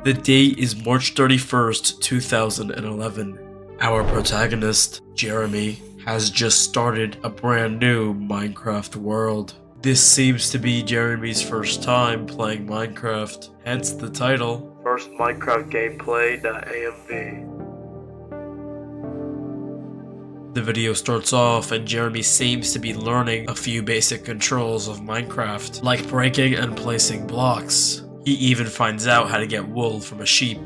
The date is March 31st, 2011. Our protagonist, Jeremy, has just started a brand new Minecraft world. This seems to be Jeremy's first time playing Minecraft, hence the title, First Minecraft Gameplay.amv. The video starts off and Jeremy seems to be learning a few basic controls of Minecraft, like breaking and placing blocks. He even finds out how to get wool from a sheep.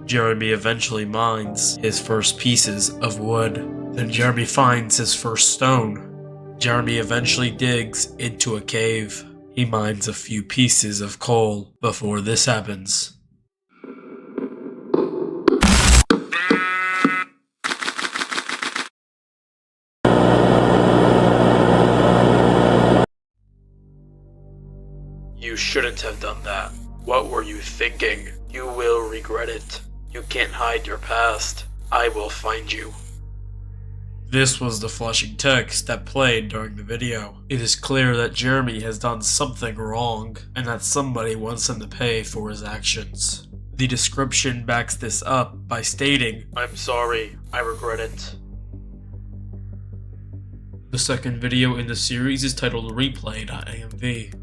Jeremy eventually mines his first pieces of wood. Then Jeremy finds his first stone. Jeremy eventually digs into a cave. He mines a few pieces of coal before this happens. You shouldn't have done that. What were you thinking? You will regret it. You can't hide your past. I will find you. This was the flashing text that played during the video. It is clear that Jeremy has done something wrong, and that somebody wants him to pay for his actions. The description backs this up by stating, "I'm sorry, I regret it." The second video in the series is titled Replay.amv.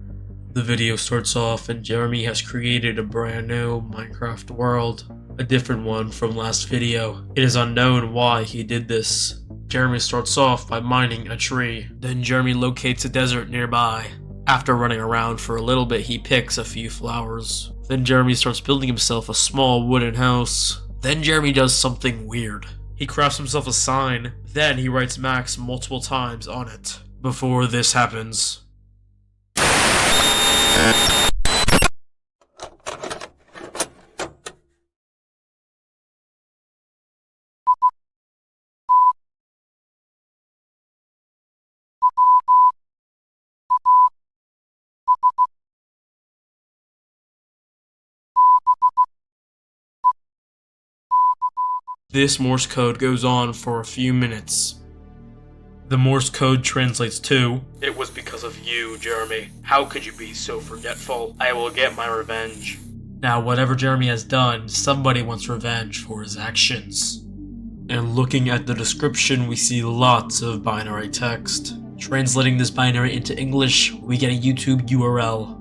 The video starts off and Jeremy has created a brand new Minecraft world, a different one from last video. It is unknown why he did this. Jeremy starts off by mining a tree, then Jeremy locates a desert nearby. After running around for a little bit, he picks a few flowers. Then Jeremy starts building himself a small wooden house. Then Jeremy does something weird. He crafts himself a sign, then he writes Max multiple times on it. Before this happens, this Morse code goes on for a few minutes. The Morse code translates to, "It was because of you, Jeremy. How could you be so forgetful? I will get my revenge." Now, whatever Jeremy has done, somebody wants revenge for his actions. And looking at the description, we see lots of binary text. Translating this binary into English, we get a YouTube URL.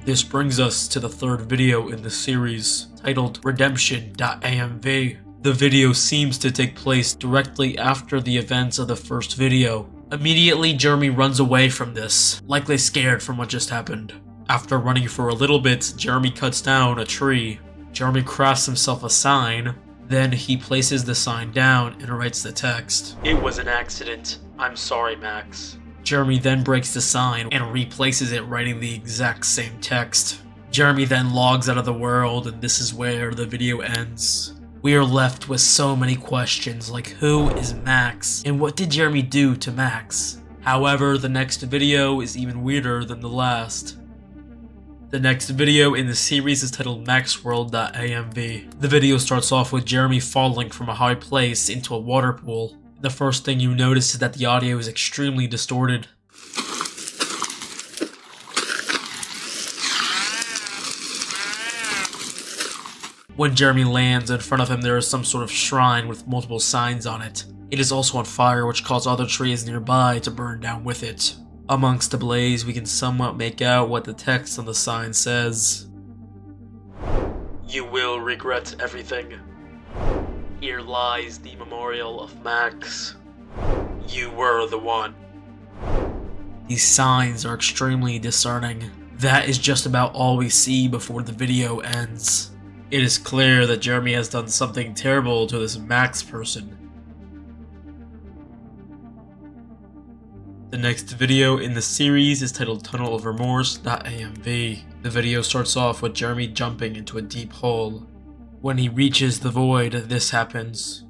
This brings us to the third video in the series, titled Redemption.amv. The video seems to take place directly after the events of the first video. Immediately, Jeremy runs away from this, likely scared from what just happened. After running for a little bit, Jeremy cuts down a tree. Jeremy crafts himself a sign, then he places the sign down and writes the text, "It was an accident. I'm sorry, Max." Jeremy then breaks the sign and replaces it, writing the exact same text. Jeremy then logs out of the world, and this is where the video ends. We are left with so many questions like who is Max and what did Jeremy do to Max? However, the next video is even weirder than the last. The next video in the series is titled Maxworld.amv. The video starts off with Jeremy falling from a high place into a water pool. The first thing you notice is that the audio is extremely distorted. When Jeremy lands, in front of him there is some sort of shrine with multiple signs on it. It is also on fire, which caused other trees nearby to burn down with it. Amongst the blaze, we can somewhat make out what the text on the sign says. "You will regret everything. Here lies the memorial of Max. You were the one." These signs are extremely discerning. That is just about all we see before the video ends. It is clear that Jeremy has done something terrible to this Max person. The next video in the series is titled Tunnel of Remorse.amv. The video starts off with Jeremy jumping into a deep hole. When he reaches the void, this happens.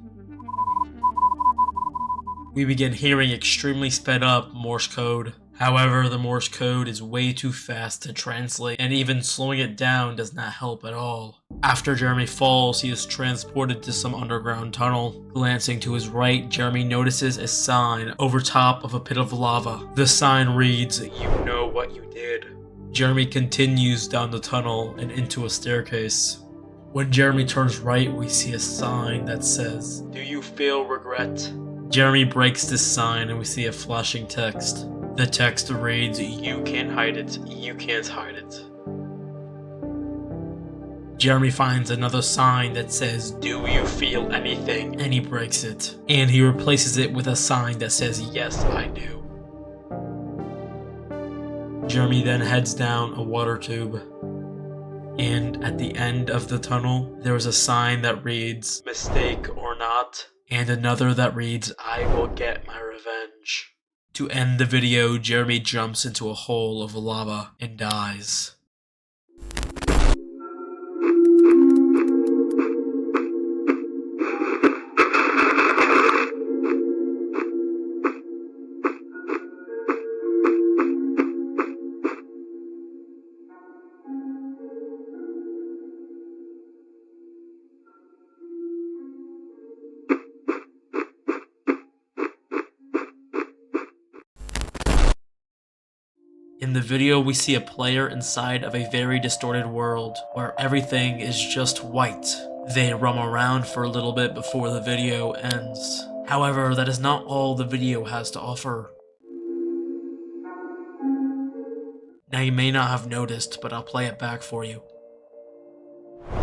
We begin hearing extremely sped up Morse code. However, the Morse code is way too fast to translate, and even slowing it down does not help at all. After Jeremy falls, he is transported to some underground tunnel. Glancing to his right, Jeremy notices a sign over top of a pit of lava. The sign reads, "You know what you did." Jeremy continues down the tunnel and into a staircase. When Jeremy turns right, we see a sign that says, "Do you feel regret?" Jeremy breaks this sign and we see a flashing text. The text reads, "You can't hide it, you can't hide it." Jeremy finds another sign that says, "Do you feel anything?" and he breaks it. And he replaces it with a sign that says, "Yes, I do." Jeremy then heads down a water tube. And at the end of the tunnel, there is a sign that reads, "Mistake or not," and another that reads, "I will get my revenge." To end the video, Jeremy jumps into a hole of lava and dies. In the video, we see a player inside of a very distorted world, where everything is just white. They roam around for a little bit before the video ends. However, that is not all the video has to offer. Now you may not have noticed, but I'll play it back for you.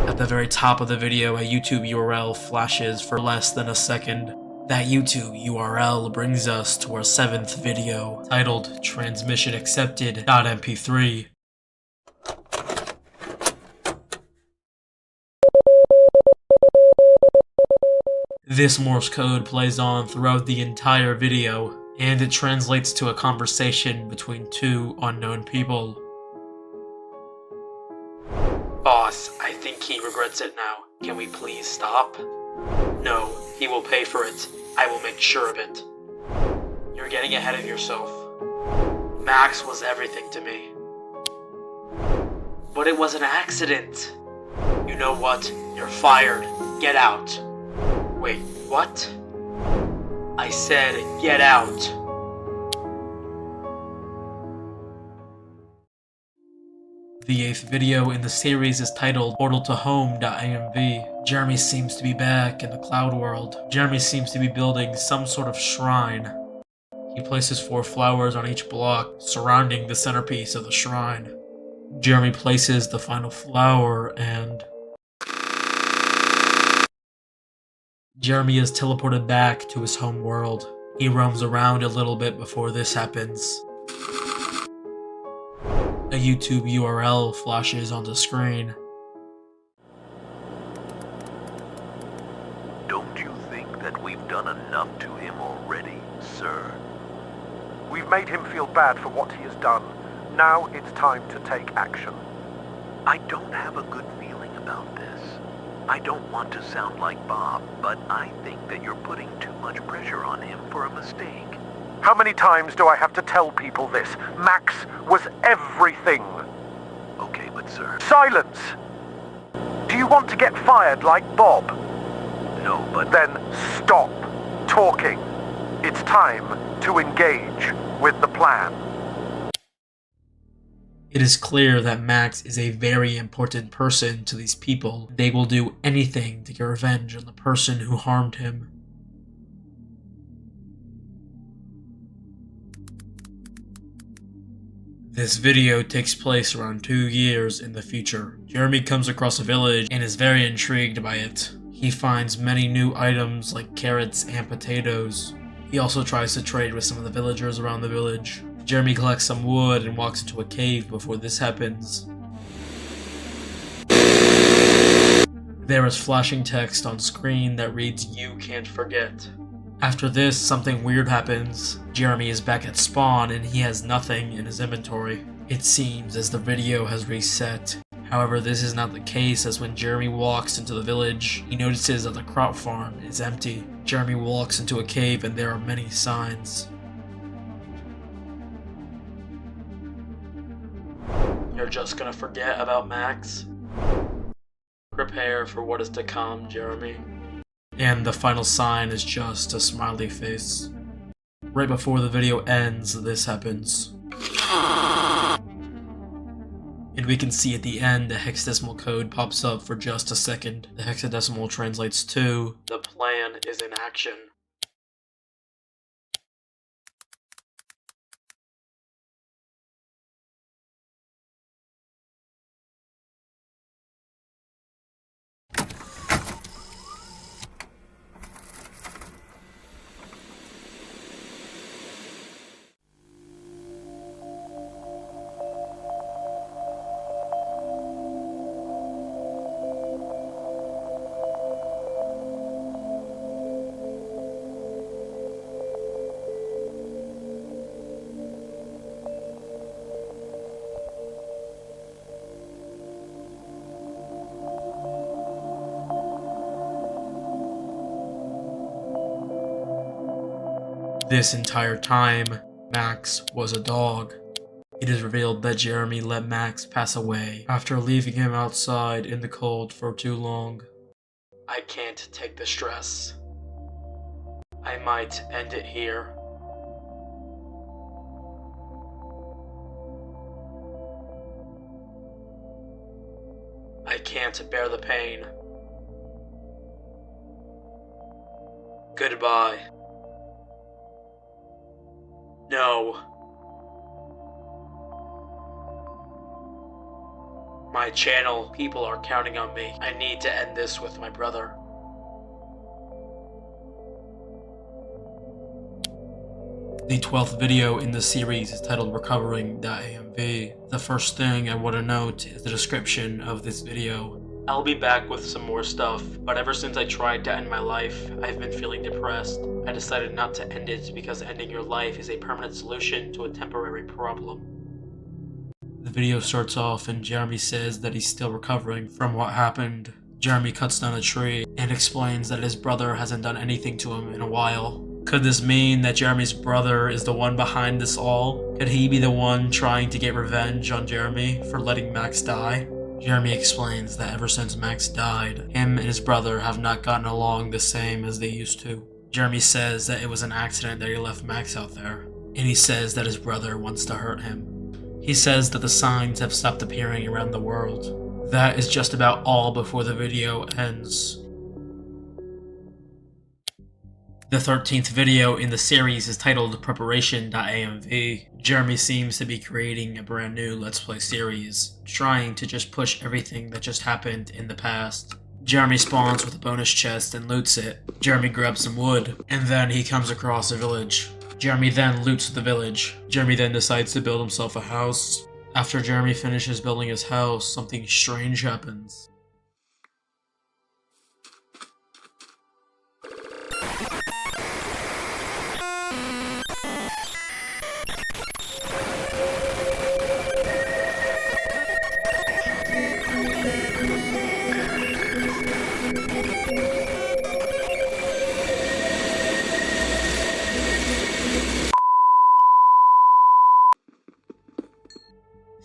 At the very top of the video, a YouTube URL flashes for less than a second. That YouTube URL brings us to our 7th video, titled Transmission Accepted.mp3. This Morse code plays on throughout the entire video, and it translates to a conversation between two unknown people. "Boss, I think he regrets it now. Can we please stop?" "No, he will pay for it. I will make sure of it." "You're getting ahead of yourself. Max was everything to me." "But it was an accident." "You know what? You're fired. Get out." "Wait, what?" "I said get out." The 8th video in the series is titled Portal to Home.amv. Jeremy seems to be back in the cloud world. Jeremy seems to be building some sort of shrine. He places 4 flowers on each block, surrounding the centerpiece of the shrine. Jeremy places the final flower and... Jeremy is teleported back to his home world. He roams around a little bit before this happens. A YouTube URL flashes on the screen. Don't you think that we've done enough to him already, sir? We've made him feel bad for what he has done. Now it's time to take action. I don't have a good feeling about this. I don't want to sound like Bob, but I think that you're putting too much pressure on him for a mistake. How many times do I have to tell people this? Max was everything. Okay, but sir... Silence! Do you want to get fired like Bob? No, but... Then stop talking. It's time to engage with the plan. It is clear that Max is a very important person to these people. They will do anything to get revenge on the person who harmed him. This video takes place around 2 years in the future. Jeremy comes across a village and is very intrigued by it. He finds many new items like carrots and potatoes. He also tries to trade with some of the villagers around the village. Jeremy collects some wood and walks into a cave before this happens. There is flashing text on screen that reads, "You can't forget." After this, something weird happens. Jeremy is back at spawn and he has nothing in his inventory. It seems as the video has reset. However, this is not the case, as when Jeremy walks into the village, he notices that the crop farm is empty. Jeremy walks into a cave and there are many signs. You're just gonna forget about Max? Prepare for what is to come, Jeremy. And the final sign is just a smiley face. Right before the video ends, this happens. And we can see at the end the hexadecimal code pops up for just a second. The hexadecimal translates to, "The plan is in action." This entire time, Max was a dog. It is revealed that Jeremy let Max pass away after leaving him outside in the cold for too long. I can't take the stress. I might end it here. I can't bear the pain. Goodbye. No. My channel, people are counting on me. I need to end this with my brother. The 12th video in the series is titled Recovering.amv. The first thing I want to note is the description of this video. I'll be back with some more stuff, but ever since I tried to end my life, I've been feeling depressed. I decided not to end it because ending your life is a permanent solution to a temporary problem. The video starts off and Jeremy says that he's still recovering from what happened. Jeremy cuts down a tree and explains that his brother hasn't done anything to him in a while. Could this mean that Jeremy's brother is the one behind this all? Could he be the one trying to get revenge on Jeremy for letting Max die? Jeremy explains that ever since Max died, him and his brother have not gotten along the same as they used to. Jeremy says that it was an accident that he left Max out there, and he says that his brother wants to hurt him. He says that the signs have stopped appearing around the world. That is just about all before the video ends. The 13th video in the series is titled Preparation.amv. Jeremy seems to be creating a brand new Let's Play series, trying to just push everything that just happened in the past. Jeremy spawns with a bonus chest and loots it. Jeremy grabs some wood, and then he comes across a village. Jeremy then loots the village. Jeremy then decides to build himself a house. After Jeremy finishes building his house, something strange happens.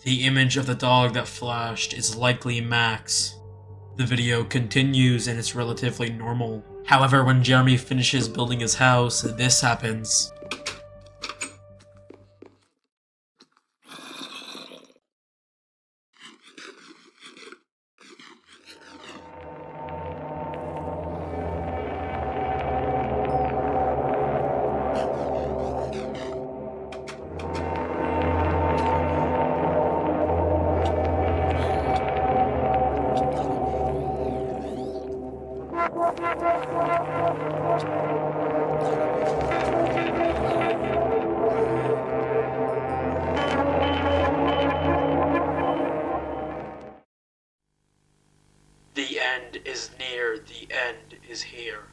The image of the dog that flashed is likely Max. The video continues and it's relatively normal. However, when Jeremy finishes building his house, this happens. The end is near, the end is here.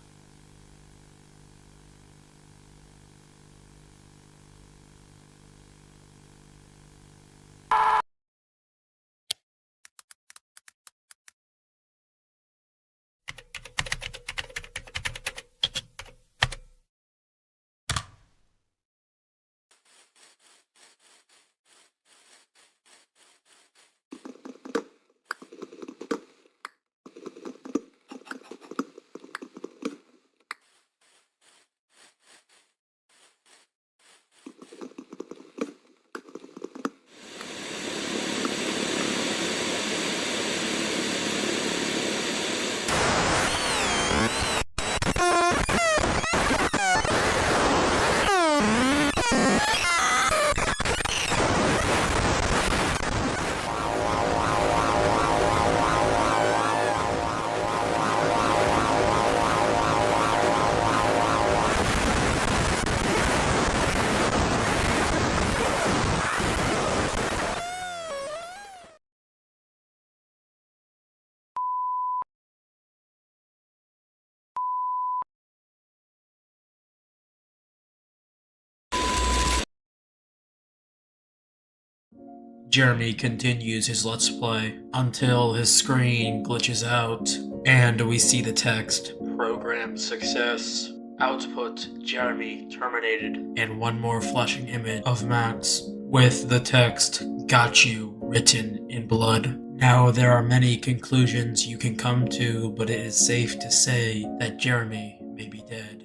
Jeremy continues his Let's Play until his screen glitches out and we see the text, "Program success. Output, Jeremy terminated," and one more flashing image of Max with the text, "Got you," written in blood. Now, there are many conclusions you can come to, but it is safe to say that Jeremy may be dead.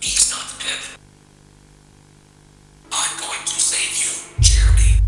He's not dead. I'm going to save you, Jeremy.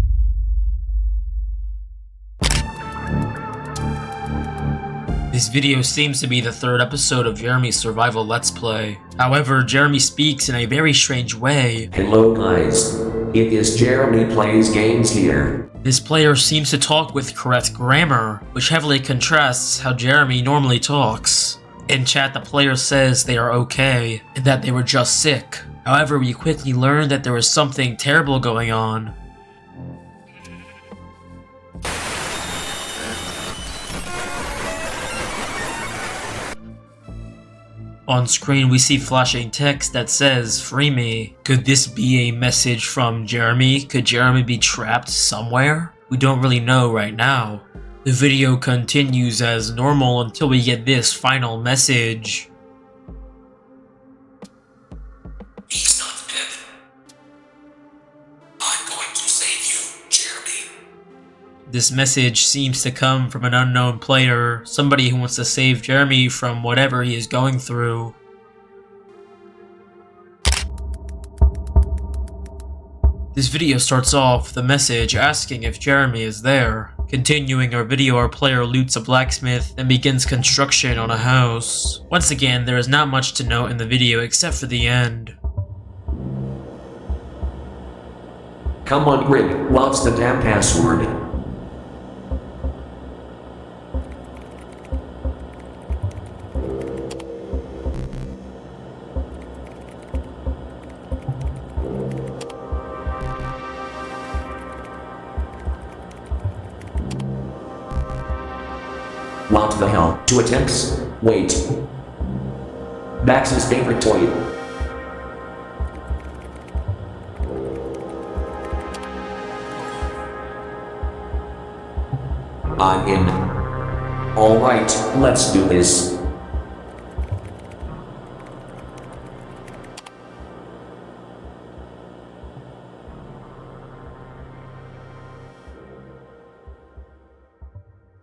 This video seems to be the third episode of Jeremy's survival Let's Play. However, Jeremy speaks in a very strange way. Hello guys. It is Jeremy Plays Games here. This player seems to talk with correct grammar, which heavily contrasts how Jeremy normally talks. In chat, the player says they are okay, and that they were just sick. However, we quickly learn that there was something terrible going on. On screen, we see flashing text that says, "Free me." Could this be a message from Jeremy? Could Jeremy be trapped somewhere? We don't really know right now. The video continues as normal until we get this final message. He's not dead. I'm going to save you, Jeremy. This message seems to come from an unknown player, somebody who wants to save Jeremy from whatever he is going through. This video starts off with the message asking if Jeremy is there. Continuing our video, our player loots a blacksmith and begins construction on a house. Once again, there is not much to note in the video except for the end. Come on, Rick. What's the damn password? What the hell? 2 attempts? Wait. Max's favorite toy. I'm in. Alright, let's do this.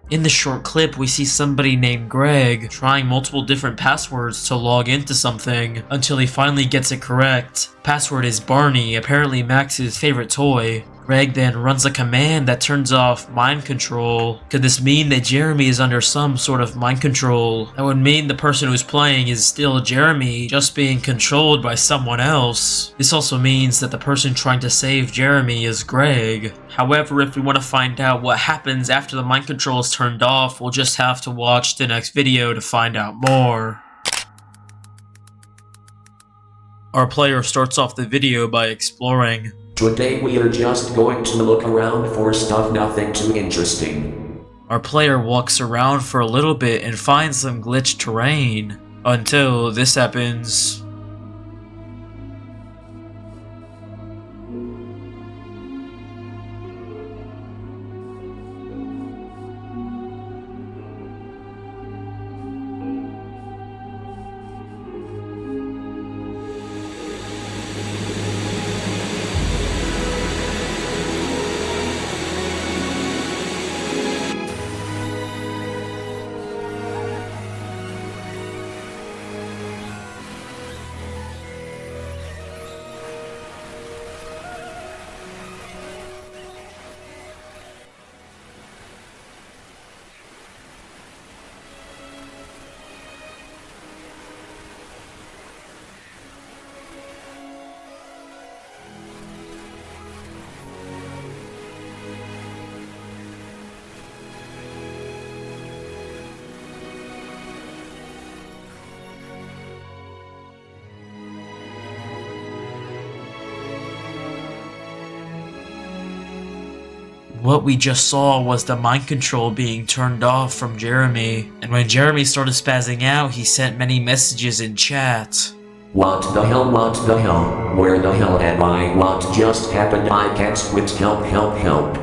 In the short clip, we see somebody named Greg trying multiple different passwords to log into something until he finally gets it correct. Password is Barney, apparently Max's favorite toy. Greg then runs a command that turns off mind control. Could this mean that Jeremy is under some sort of mind control? That would mean the person who's playing is still Jeremy, just being controlled by someone else. This also means that the person trying to save Jeremy is Greg. However, if we want to find out what happens after the mind control is turned off, we'll just have to watch the next video to find out more. Our player starts off the video by exploring. Today we are just going to look around for stuff, nothing too interesting. Our player walks around for a little bit and finds some glitched terrain, until this happens. What we just saw was the mind control being turned off from Jeremy, and when Jeremy started spazzing out, he sent many messages in chat. What the hell, what the hell? Where the hell am I? What just happened? I can't quit, help, help, help.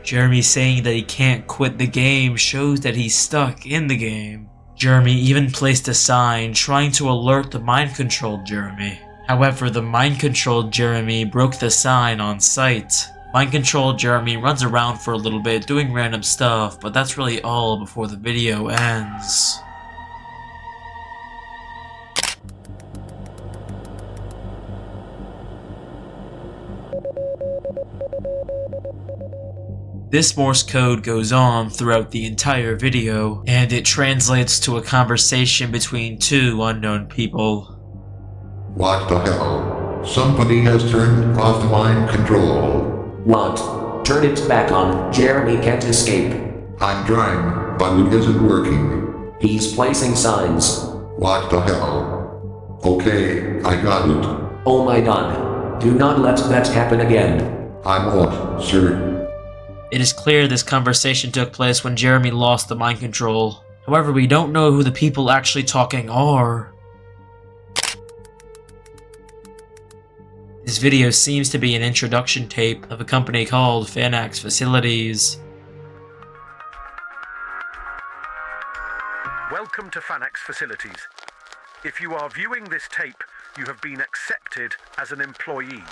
Jeremy saying that he can't quit the game shows that he's stuck in the game. Jeremy even placed a sign trying to alert the mind-controlled Jeremy. However, the mind-controlled Jeremy broke the sign on sight. Mind-controlled Jeremy runs around for a little bit doing random stuff, but that's really all before the video ends. This Morse code goes on throughout the entire video, and it translates to a conversation between two unknown people. What the hell? Somebody has turned off the mind control. What? Turn it back on. Jeremy can't escape. I'm trying, but it isn't working. He's placing signs. What the hell? Okay, I got it. Oh my god. Do not let that happen again. I'm off, sir. It is clear this conversation took place when Jeremy lost the mind control. However, we don't know who the people actually talking are. This video seems to be an introduction tape of a company called ARG Facilities. Welcome to ARG Facilities. If you are viewing this tape, you have been accepted as an employee.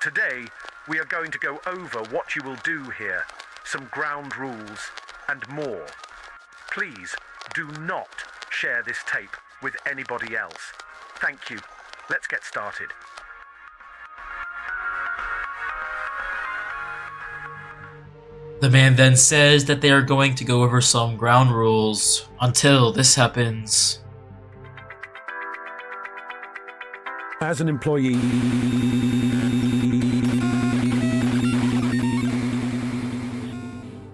Today, we are going to go over what you will do here, some ground rules, and more. Please do not share this tape with anybody else. Thank you. Let's get started. The man then says that they are going to go over some ground rules until this happens. As an employee,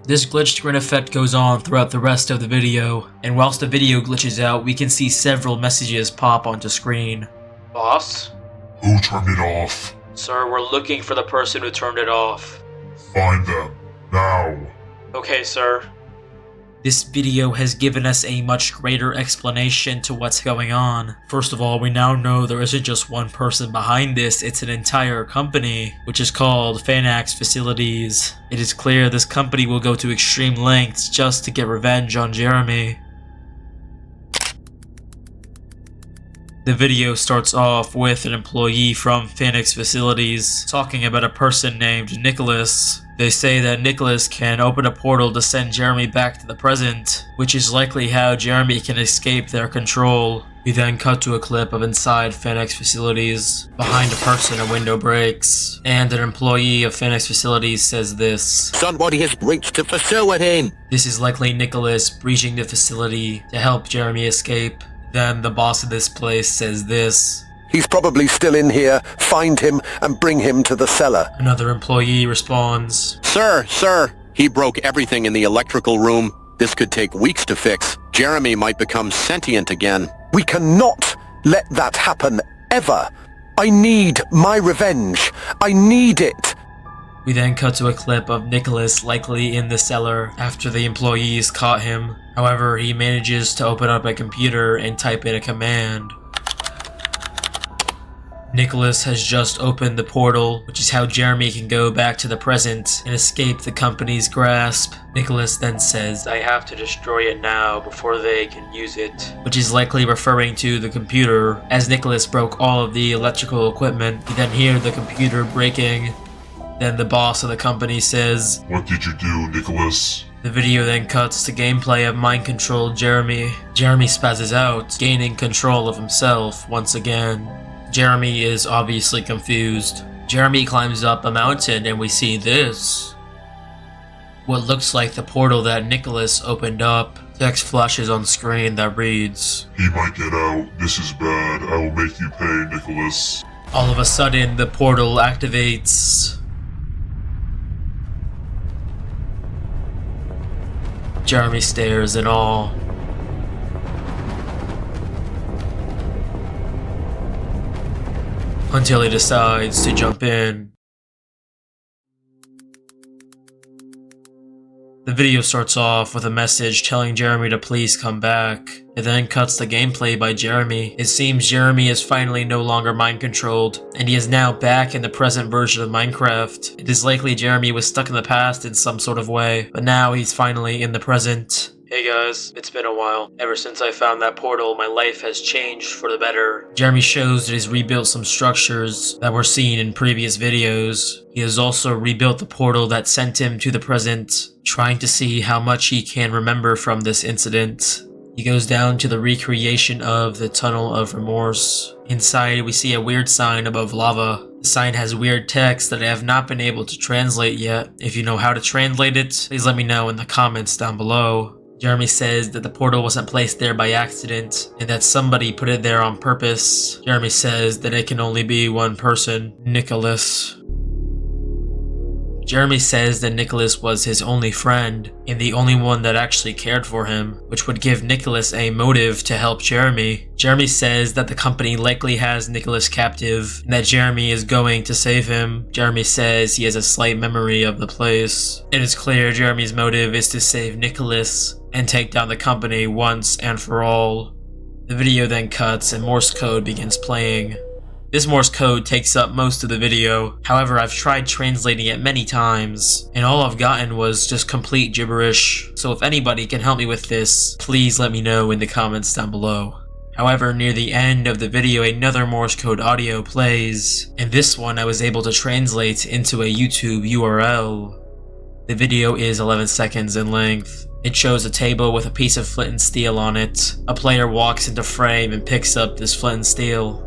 this glitch screen effect goes on throughout the rest of the video, and whilst the video glitches out, we can see several messages pop onto screen. Boss? Who turned it off? Sir, we're looking for the person who turned it off. Find them, now. Okay, sir. This video has given us a much greater explanation to what's going on. First of all, we now know there isn't just one person behind this, it's an entire company, which is called ARG Facilities. It is clear this company will go to extreme lengths just to get revenge on Jeremy. The video starts off with an employee from ARG Facilities talking about a person named Nicholas. They say that Nicholas can open a portal to send Jeremy back to the present, which is likely how Jeremy can escape their control. We then cut to a clip of inside ARG Facilities. Behind a person, a window breaks, and an employee of ARG Facilities says this. Somebody has breached the facility. This is likely Nicholas breaching the facility to help Jeremy escape. Then the boss of this place says this. He's probably still in here. Find him and bring him to the cellar. Another employee responds. Sir, he broke everything in the electrical room. This could take weeks to fix. Jeremy might become sentient again. we cannot let that happen, ever. I need my revenge. I need it. We then cut to a clip of Nicholas likely in the cellar after the employees caught him. However, he manages to open up a computer and type in a command. Nicholas has just opened the portal, which is how Jeremy can go back to the present and escape the company's grasp. Nicholas then says, "I have to destroy it now before they can use it," which is likely referring to the computer. As Nicholas broke all of the electrical equipment, we then hear the computer breaking. Then the boss of the company says, "What did you do, Nicholas?" The video then cuts to gameplay of mind-controlled Jeremy. Jeremy spazzes out, gaining control of himself once again. Jeremy is obviously confused. Jeremy climbs up a mountain and we see this. What looks like the portal that Nicholas opened up. Text flashes on screen that reads, "He might get out. This is bad. I will make you pay, Nicholas." All of a sudden, the portal activates. Jeremy stares in awe. Until he decides to jump in. The video starts off with a message telling Jeremy to please come back. It then cuts to gameplay by Jeremy. It seems Jeremy is finally no longer mind controlled, and he is now back in the present version of Minecraft. It is likely Jeremy was stuck in the past in some sort of way, but now he's finally in the present. Hey guys, it's been a while. Ever since I found that portal, my life has changed for the better. Jeremy shows that he's rebuilt some structures that were seen in previous videos. He has also rebuilt the portal that sent him to the present, trying to see how much he can remember from this incident. He goes down to the recreation of the Tunnel of Remorse. Inside, we see a weird sign above lava. The sign has weird text that I have not been able to translate yet. If you know how to translate it, please let me know in the comments down below. Jeremy says that the portal wasn't placed there by accident, and that somebody put it there on purpose. Jeremy says that it can only be one person, Nicholas. Jeremy says that Nicholas was his only friend, and the only one that actually cared for him, which would give Nicholas a motive to help Jeremy. Jeremy says that the company likely has Nicholas captive, and that Jeremy is going to save him. Jeremy says he has a slight memory of the place. It is clear Jeremy's motive is to save Nicholas and take down the company once and for all. The video then cuts and Morse code begins playing. This Morse code takes up most of the video. However, I've tried translating it many times, and all I've gotten was just complete gibberish. So if anybody can help me with this, please let me know in the comments down below. However, near the end of the video, another Morse code audio plays, and this one I was able to translate into a YouTube URL. The video is 11 seconds in length. It shows a table with a piece of flint and steel on it. A player walks into frame and picks up this flint and steel.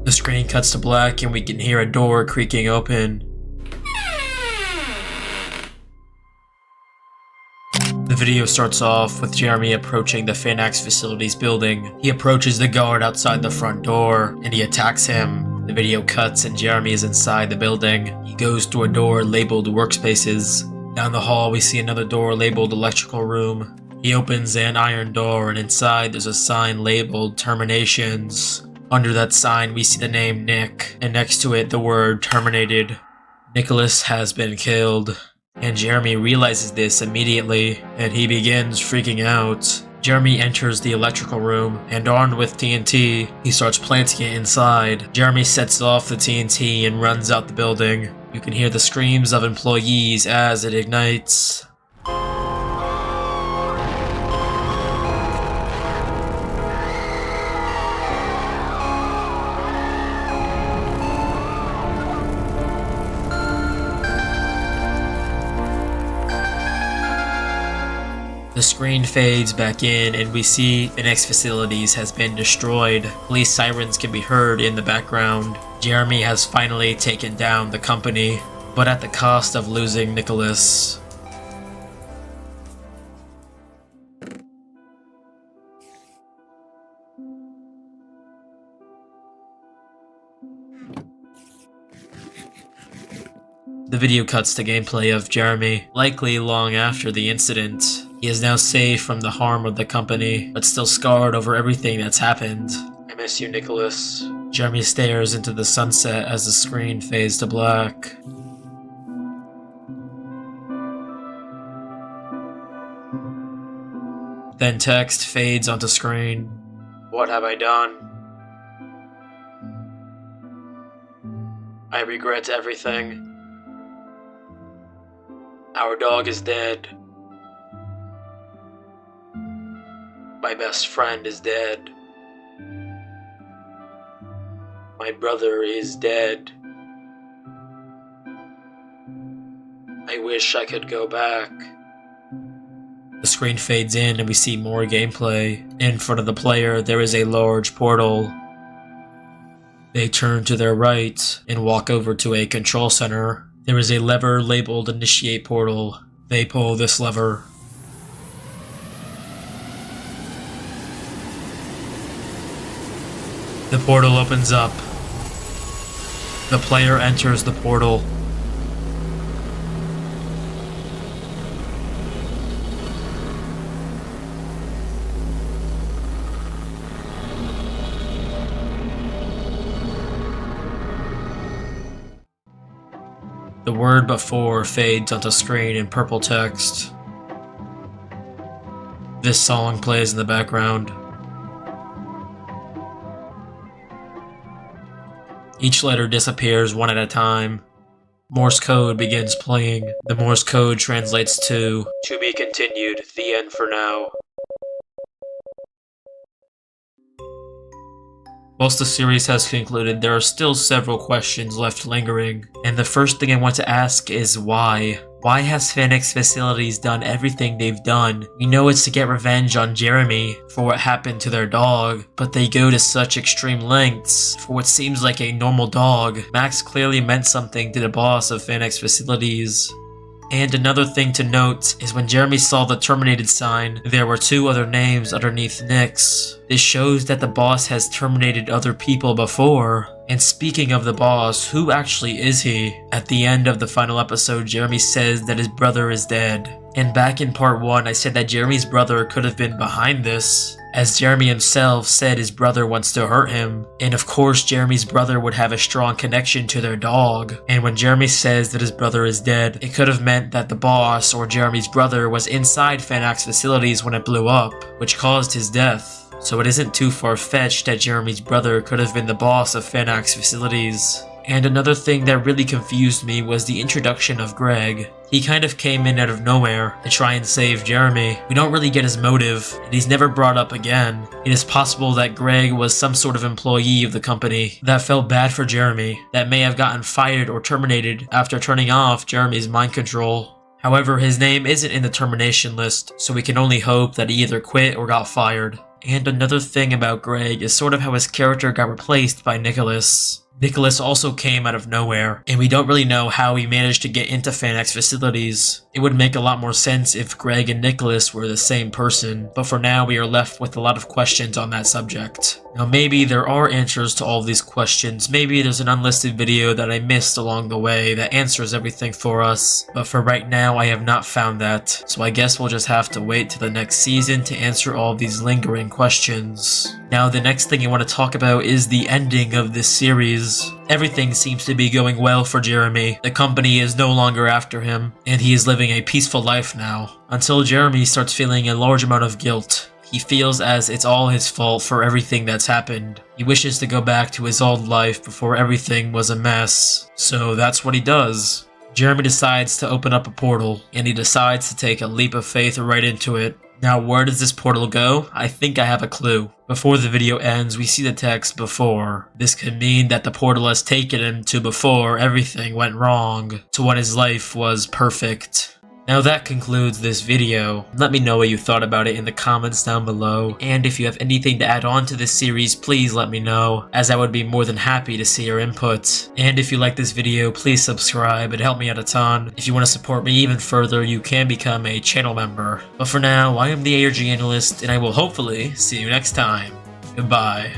The screen cuts to black and we can hear a door creaking open. The video starts off with Jeremy approaching the Finax Facilities building. He approaches the guard outside the front door and he attacks him. The video cuts and Jeremy is inside the building. He goes through a door labeled Workspaces. Down the hall we see another door labeled Electrical Room. He opens an iron door and inside there's a sign labeled Terminations. Under that sign we see the name Nick, and next to it the word terminated. Nicholas has been killed, and Jeremy realizes this immediately, and he begins freaking out. Jeremy enters the electrical room, and armed with TNT, he starts planting it inside. Jeremy sets off the TNT and runs out the building. You can hear the screams of employees as it ignites. The screen fades back in and we see the next facilities has been destroyed. Police sirens can be heard in the background. Jeremy has finally taken down the company, but at the cost of losing Nicholas. The video cuts to gameplay of Jeremy, likely long after the incident. He is now safe from the harm of the company, but still scarred over everything that's happened. I miss you, Nicholas. Jeremy stares into the sunset as the screen fades to black. Then text fades onto screen. What have I done? I regret everything. Our dog is dead. My best friend is dead. My brother is dead. I wish I could go back. The screen fades in and we see more gameplay. In front of the player, there is a large portal. They turn to their right and walk over to a control center. There is a lever labeled Initiate Portal. They pull this lever. The portal opens up. The player enters the portal. The word before fades onto screen in purple text. This song plays in the background. Each letter disappears one at a time. Morse code begins playing. The Morse code translates to be continued, the end for now. Whilst the series has concluded, there are still several questions left lingering, and the first thing I want to ask is why? Why has Phoenix Facilities done everything they've done? We know it's to get revenge on Jeremy for what happened to their dog, but they go to such extreme lengths for what seems like a normal dog. Max clearly meant something to the boss of Phoenix Facilities. And another thing to note is when Jeremy saw the terminated sign, there were 2 other names underneath Nick's. This shows that the boss has terminated other people before. And speaking of the boss, who actually is he? At the end of the final episode, Jeremy says that his brother is dead. And back in part 1, I said that Jeremy's brother could have been behind this, as Jeremy himself said his brother wants to hurt him. And of course, Jeremy's brother would have a strong connection to their dog. And when Jeremy says that his brother is dead, it could have meant that the boss, or Jeremy's brother, was inside Fanax Facilities when it blew up, which caused his death. So it isn't too far-fetched that Jeremy's brother could have been the boss of Fanax Facilities. And another thing that really confused me was the introduction of Greg. He kind of came in out of nowhere to try and save Jeremy. We don't really get his motive, and he's never brought up again. It is possible that Greg was some sort of employee of the company that felt bad for Jeremy, that may have gotten fired or terminated after turning off Jeremy's mind control. However, his name isn't in the termination list, so we can only hope that he either quit or got fired. And another thing about Greg is sort of how his character got replaced by Nicholas. Nicholas also came out of nowhere, and we don't really know how he managed to get into Fanax Facilities. It would make a lot more sense if Greg and Nicholas were the same person, but for now we are left with a lot of questions on that subject. Now maybe there are answers to all of these questions, maybe there's an unlisted video that I missed along the way that answers everything for us, but for right now I have not found that, so I guess we'll just have to wait till the next season to answer all of these lingering questions. Now the next thing I want to talk about is the ending of this series. Everything seems to be going well for Jeremy. The company is no longer after him, and he is living a peaceful life now. Until Jeremy starts feeling a large amount of guilt. He feels as it's all his fault for everything that's happened. He wishes to go back to his old life before everything was a mess. So that's what he does. Jeremy decides to open up a portal, and he decides to take a leap of faith right into it. Now, where does this portal go? I think I have a clue. Before the video ends, we see the text before. This could mean that the portal has taken him to before everything went wrong, to when his life was perfect. Now that concludes this video. Let me know what you thought about it in the comments down below, and if you have anything to add on to this series, please let me know, as I would be more than happy to see your input. And if you like this video, please subscribe, it'd help me out a ton. If you want to support me even further, you can become a channel member. But for now, I am the ARG Analyst, and I will hopefully see you next time. Goodbye.